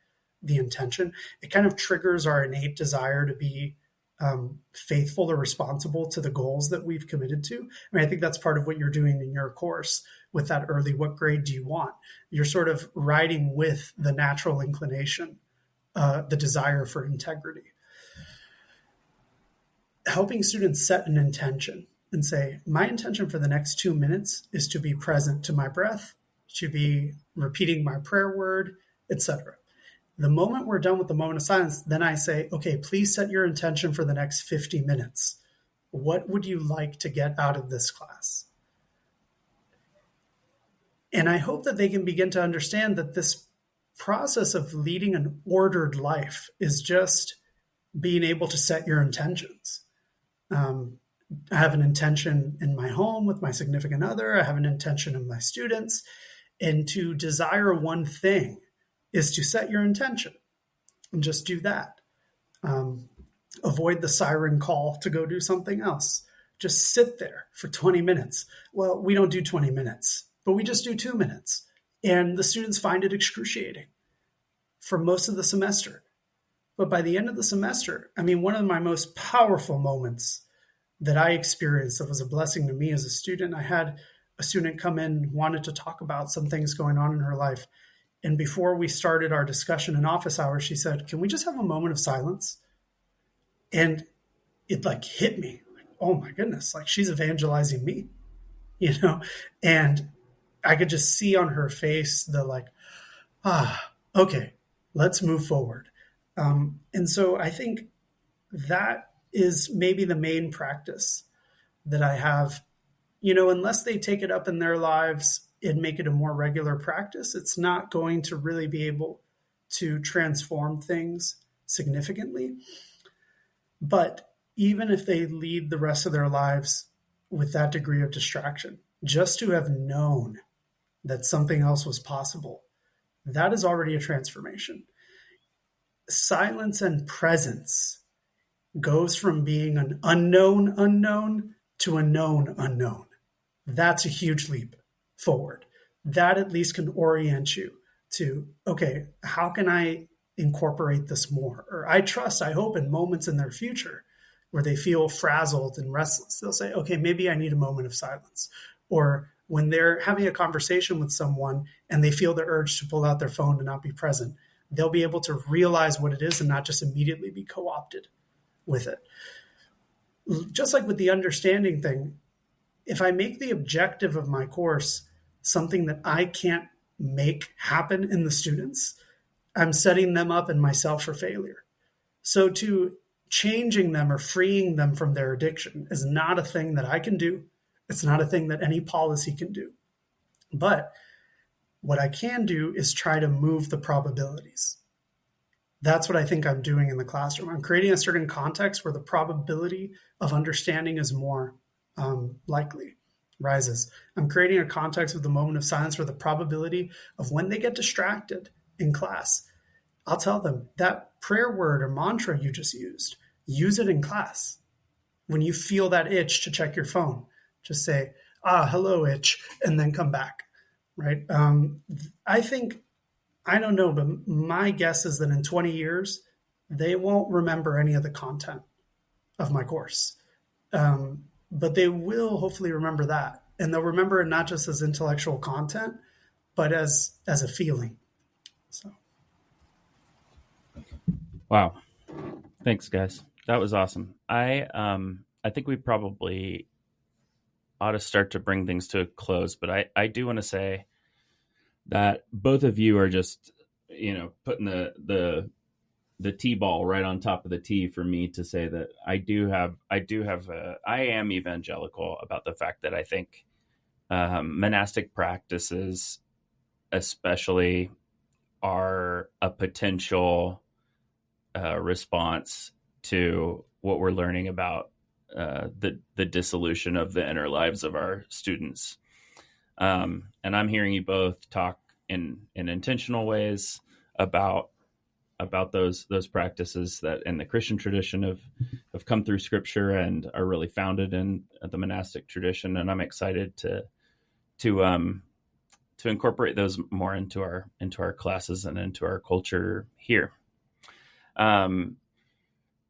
the intention. It kind of triggers our innate desire to be faithful or responsible to the goals that we've committed to. I think that's part of what you're doing in your course with that early, what grade do you want? You're sort of riding with the natural inclination, the desire for integrity. Helping students set an intention and say, my intention for the next 2 minutes is to be present to my breath, to be repeating my prayer word, etc. The moment we're done with the moment of silence, then I say, okay, please set your intention for the next 50 minutes. What would you like to get out of this class? And I hope that they can begin to understand that this process of leading an ordered life is just being able to set your intentions. I have an intention in my home with my significant other. I have an intention in my students. And to desire one thing is to set your intention and just do that. Avoid the siren call to go do something else. just sit there for 20 minutes. Well, we don't do 20 minutes, but we just do 2 minutes. And the students find it excruciating for most of the semester. But by the end of the semester, I mean, one of my most powerful moments that I experienced that was a blessing to me as a student, I had a student come in, wanted to talk about some things going on in her life. And before we started our discussion in office hours, she said, "Can we just have a moment of silence?" And it like hit me, like, oh my goodness, like she's evangelizing me, you know? And I could just see on her face the like, okay, let's move forward. And so I think that is maybe the main practice that I have, you know, unless they take it up in their lives and make it a more regular practice, it's not going to really be able to transform things significantly. But even if they lead the rest of their lives with that degree of distraction, just to have known that something else was possible, that is already a transformation. Silence and presence goes from being an unknown unknown to a known unknown. That's a huge leap forward. That at least can orient you to, okay, how can I incorporate this more? Or I hope in moments in their future where they feel frazzled and restless, they'll say, okay, maybe I need a moment of silence. Or when they're having a conversation with someone and they feel the urge to pull out their phone and not be present, they'll be able to realize what it is and not just immediately be co-opted with it. Just like with the understanding thing, if I make the objective of my course something that I can't make happen in the students, I'm setting them up and myself for failure. So to changing them or freeing them from their addiction is not a thing that I can do. It's not a thing that any policy can do. But what I can do is try to move the probabilities. That's what I think I'm doing in the classroom. I'm creating a certain context where the probability of understanding is more likely, rises. I'm creating a context with the moment of silence where the probability of when they get distracted in class, I'll tell them that prayer word or mantra you just used, use it in class. When you feel that itch to check your phone, just say, hello, itch, and then come back, right? I think, I don't know, but my guess is that in 20 years, they won't remember any of the content of my course. But they will hopefully remember that. And they'll remember it not just as intellectual content, but as a feeling. So. Wow. Thanks, guys. That was awesome. I think we probably ought to start to bring things to a close, but I do want to say that both of you are just, you know, putting the T-ball right on top of the T for me to say that I am evangelical about the fact that I think monastic practices especially are a potential response to what we're learning about the dissolution of the inner lives of our students. And I'm hearing you both talk in intentional ways about those practices that in the Christian tradition have come through Scripture and are really founded in the monastic tradition. And I'm excited to incorporate those more into our classes and into our culture here.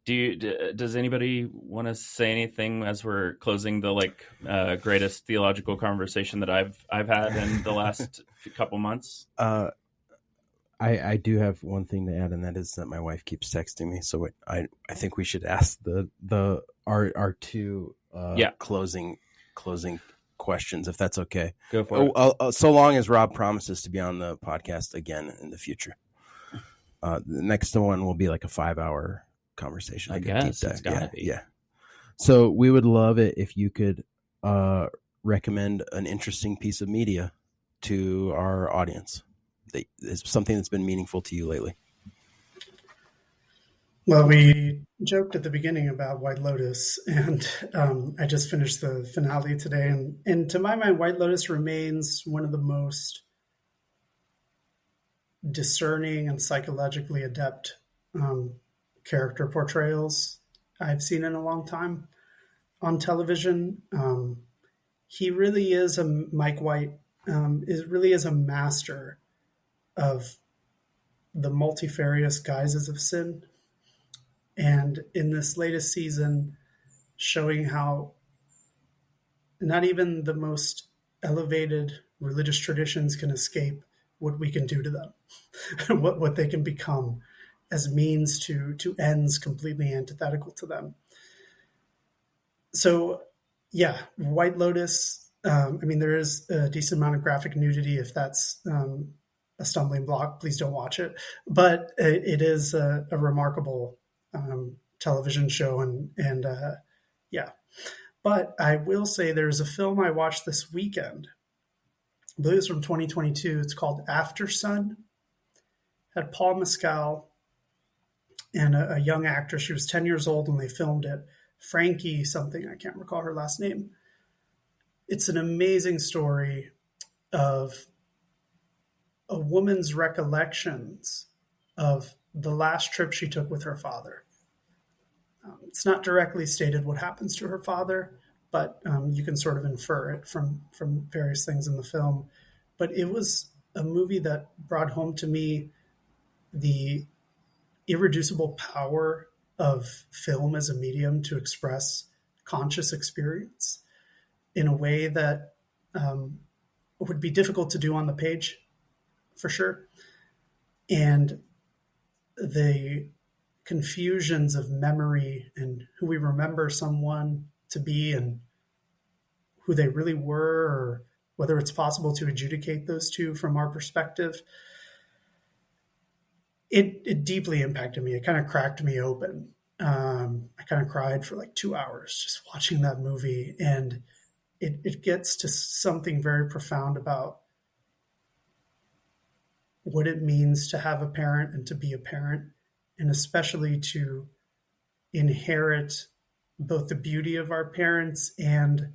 Does anybody want to say anything as we're closing the greatest theological conversation that I've had in the last couple months? I do have one thing to add, and that is that my wife keeps texting me. So I think we should ask our two closing questions, if that's okay. Go for it. So long as Rob promises to be on the podcast again in the future. The next one will be like a 5-hour conversation. I guess it's gotta be. Yeah. So we would love it if you could recommend an interesting piece of media to our audience. It's something that's been meaningful to you lately. Well, we joked at the beginning about White Lotus, and I just finished the finale today. And to my mind, White Lotus remains one of the most discerning and psychologically adept character portrayals I've seen in a long time. on television. He really is Mike White really is a master of the multifarious guises of sin. And in this latest season, showing how not even the most elevated religious traditions can escape what we can do to them, what they can become as means to ends completely antithetical to them. So, yeah, White Lotus. There is a decent amount of graphic nudity. If that's a stumbling block, please don't watch it. But it is a remarkable television show, and yeah. But I will say there's a film I watched this weekend. I believe it's from 2022. It's called After Sun. Had Paul Mescal and a young actress. She was 10 years old when they filmed it. Frankie something, I can't recall her last name. It's an amazing story of a woman's recollections of the last trip she took with her father. It's not directly stated what happens to her father, but you can sort of infer it from various things in the film. But it was a movie that brought home to me the irreducible power of film as a medium to express conscious experience in a way that would be difficult to do on the page, for sure. And the confusions of memory and who we remember someone to be and who they really were, or whether it's possible to adjudicate those two from our perspective, it deeply impacted me. It kind of cracked me open. I kind of cried for like 2 hours just watching that movie. And it gets to something very profound about what it means to have a parent and to be a parent, and especially to inherit both the beauty of our parents and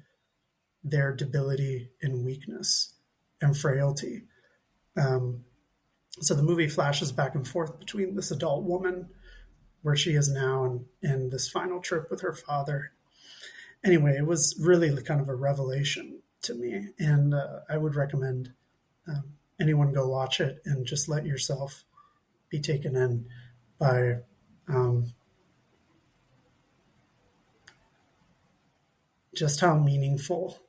their debility and weakness and frailty. So the movie flashes back and forth between this adult woman, where she is now, and this final trip with her father. Anyway, it was really kind of a revelation to me, and I would recommend anyone go watch it and just let yourself be taken in by just how meaningful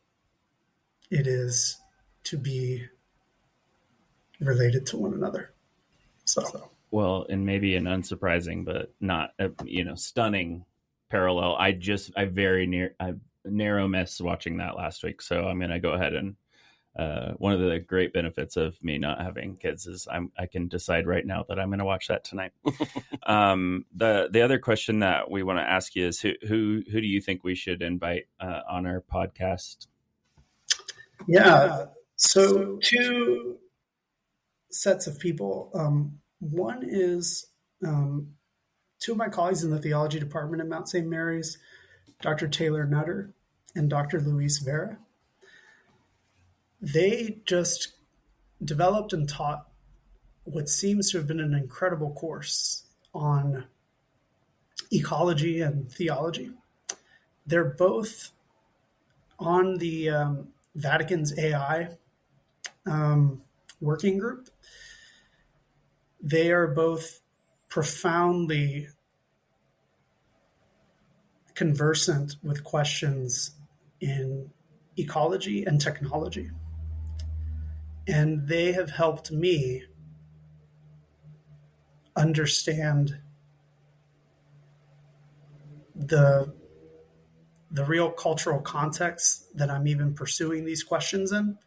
it is to be related to one another. So, well, and maybe an unsurprising but not stunning parallel. I narrow missed watching that last week, so I'm going to go ahead and one of the great benefits of me not having kids is I can decide right now that I'm going to watch that tonight. The other question that we want to ask you is who do you think we should invite on our podcast? Yeah, so two sets of people. One is two of my colleagues in the theology department at Mount St. Mary's, Dr. Taylor Notre and Dr. Luis Vera. They just developed and taught what seems to have been an incredible course on ecology and theology. They're both on the Vatican's AI working group. They are both profoundly conversant with questions in ecology and technology. And they have helped me understand the real cultural context that I'm even pursuing these questions in.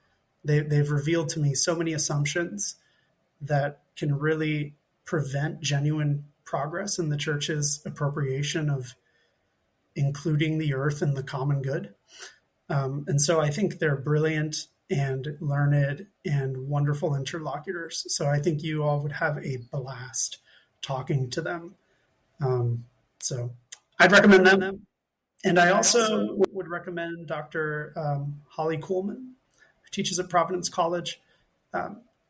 They've revealed to me so many assumptions that can really prevent genuine progress in the church's appropriation of including the earth and the common good. And so I think they're brilliant and learned and wonderful interlocutors. So I think you all would have a blast talking to them. So I'd recommend them. And I also would recommend Dr. Holly Kuhlman, who teaches at Providence College.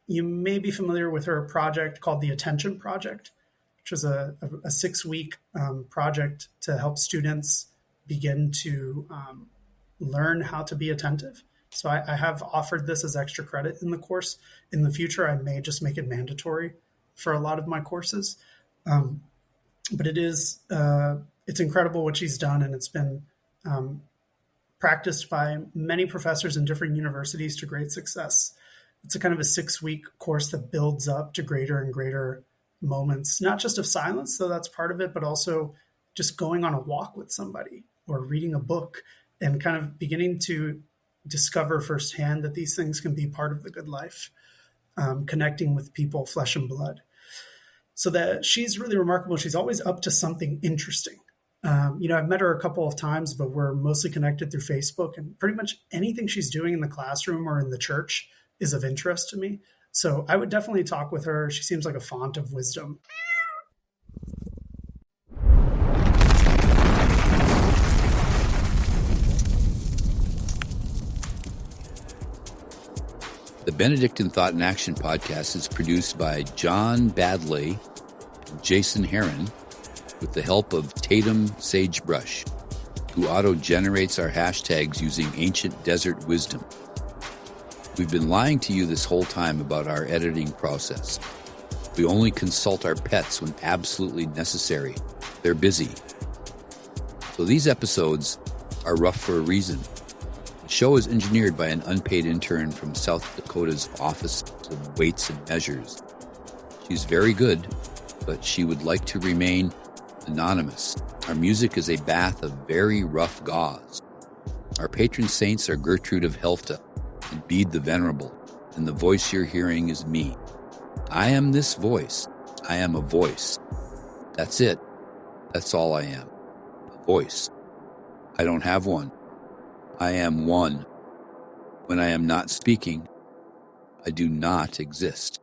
You may be familiar with her project called the Attention Project, which was a 6-week project to help students begin to learn how to be attentive. So I have offered this as extra credit in the course. In the future, I may just make it mandatory for a lot of my courses. But it's incredible what she's done, and it's been practiced by many professors in different universities to great success. It's a kind of a 6-week course that builds up to greater and greater moments, not just of silence, though that's part of it, but also just going on a walk with somebody or reading a book and kind of beginning to discover firsthand that these things can be part of the good life, connecting with people, flesh and blood. So that she's really remarkable. She's always up to something interesting. I've met her a couple of times, but we're mostly connected through Facebook, and pretty much anything she's doing in the classroom or in the church is of interest to me. So I would definitely talk with her. She seems like a font of wisdom. The Benedictine Thought and Action podcast is produced by John Badley and Jason Heron with the help of Tatum Sagebrush, who auto-generates our hashtags using ancient desert wisdom. We've been lying to you this whole time about our editing process. We only consult our pets when absolutely necessary. They're busy. So these episodes are rough for a reason. The show is engineered by an unpaid intern from South Dakota's Office of Weights and Measures. She's very good, but she would like to remain anonymous. Our music is a bath of very rough gauze. Our patron saints are Gertrude of Helfta and Bede the Venerable, and the voice you're hearing is me. I am this voice. I am a voice. That's it. That's all I am. A voice. I don't have one. I am one. When I am not speaking, I do not exist.